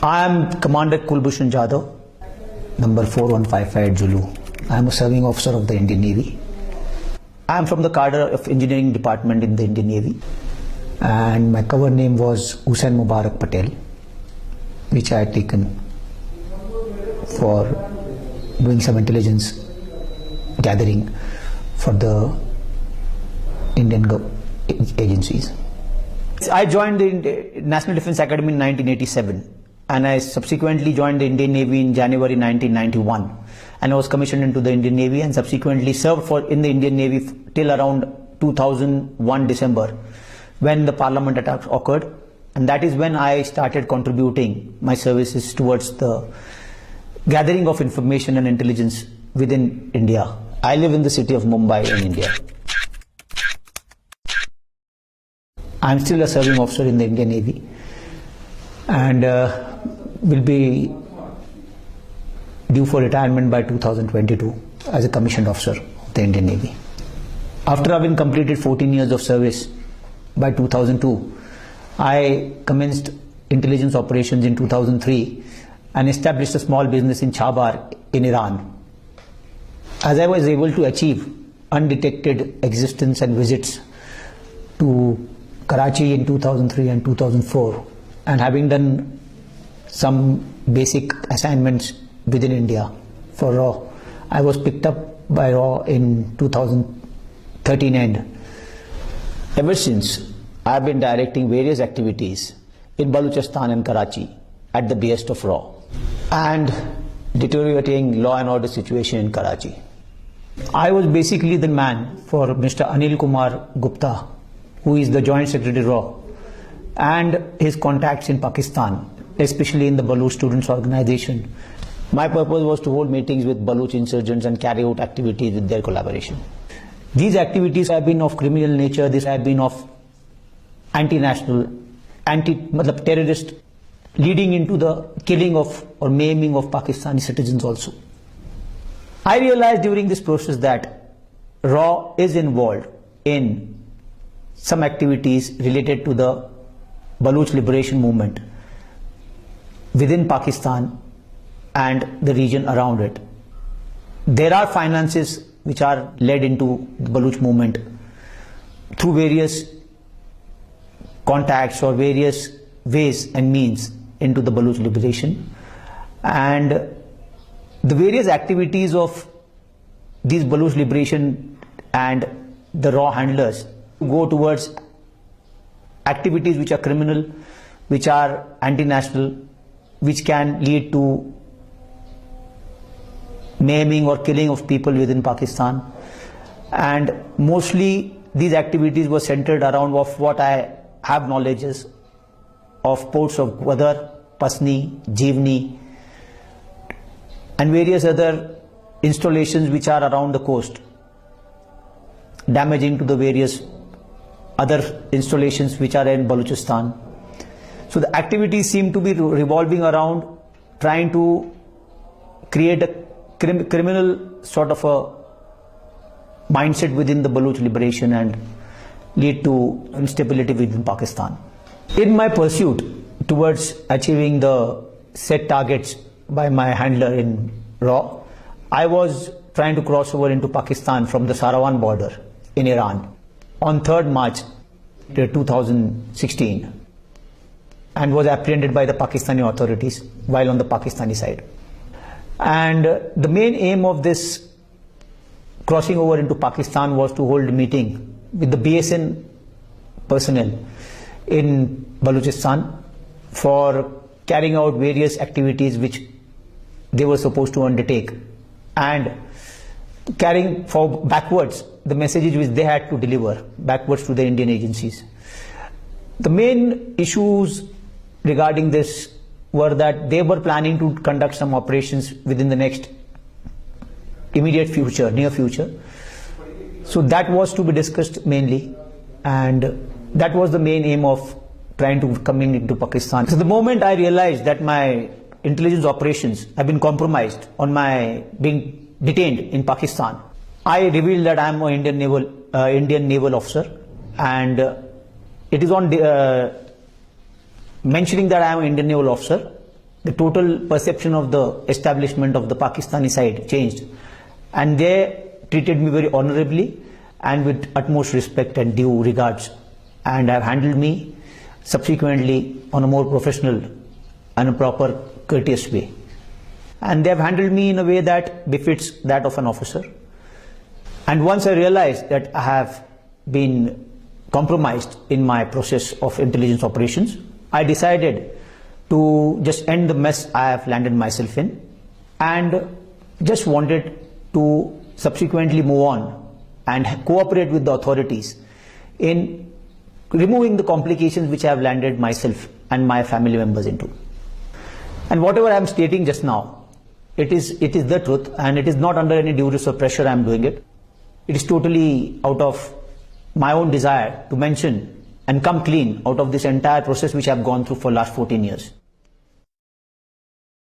I am Commander Kulbhushan Jadhav, number 4155 Zulu. I am a serving officer of the Indian Navy. I am from the cadre of engineering department in the Indian Navy, and my cover name was Hussain Mubarak Patel, which I had taken for doing some intelligence gathering for the Indian agencies. I joined the National Defence Academy in 1987, and I subsequently joined the Indian Navy in January 1991, and I was commissioned into the Indian Navy and subsequently served in the Indian Navy till around 2001 December, when the Parliament attack occurred, and that is when I started contributing my services towards the gathering of information and intelligence within India. I live in the city of Mumbai in India. I am still a serving officer in the Indian Navy, and will be due for retirement by 2022 as a commissioned officer of the Indian Navy. After having completed 14 years of service by 2002, I commenced intelligence operations in 2003 and established a small business in Chabar in Iran. As I was able to achieve undetected existence and visits to Karachi in 2003 and 2004, and having done some basic assignments within India for RAW, I was picked up by RAW in 2013 end. Ever since, I have been directing various activities in Balochistan and Karachi at the behest of RAW, and deteriorating law and order situation in Karachi. I was basically the man for Mr. Anil Kumar Gupta, who is the Joint Secretary RAW, and his contacts in Pakistan, especially in the Baloch Students Organization. My purpose was to hold meetings with Baloch insurgents and carry out activities with their collaboration. These activities have been of criminal nature. These have been of anti-national, terrorist, leading into the killing of or maiming of Pakistani citizens also. I realized during this process that RAW is involved in some activities related to the Baloch liberation movement within Pakistan and the region around it. There are finances which are led into the Baloch movement through various contacts or various ways and means into the Baloch liberation, and the various activities of these Baloch liberation and the RAW handlers go towards activities which are criminal, which are anti-national, which can lead to maiming or killing of people within Pakistan. And mostly these activities were centered around of what I have knowledge is of ports of Gwadar, Pasni, Jeevni, and various other installations which are around the coast, damaging to the various other installations which are in Balochistan. So the activities seem to be revolving around trying to create a criminal sort of a mindset within the Baloch liberation and lead to instability within Pakistan. In my pursuit towards achieving the set targets by my handler in RAW, I was trying to cross over into Pakistan from the Sarawan border in Iran on 3rd March 2016, and was apprehended by the Pakistani authorities while on the Pakistani side. And the main aim of this crossing over into Pakistan was to hold a meeting with the BSN personnel in Balochistan for carrying out various activities which they were supposed to undertake, and carrying backwards the messages which they had to deliver backwards to the Indian agencies. The main issues regarding this were that they were planning to conduct some operations within the next immediate future, near future. So that was to be discussed mainly, and that was the main aim of trying to come into Pakistan. So the moment I realized that my intelligence operations have been compromised on my being detained in Pakistan, I revealed that I am an Indian naval officer, and it is on mentioning that I am an Indian naval officer the total perception of the establishment of the Pakistani side changed, and they treated me very honorably and with utmost respect and due regards, and have handled me subsequently on a more professional and a proper courteous way. And they have handled me in a way that befits that of an officer. And once I realized that I have been compromised in my process of intelligence operations, I decided to just end the mess I have landed myself in, and just wanted to subsequently move on and cooperate with the authorities in removing the complications which I have landed myself and my family members into. And whatever I am stating just now, it is the truth, and it is not under any duress or pressure I am doing it. It is totally out of my own desire to mention and come clean out of this entire process which I have gone through for the last 14 years.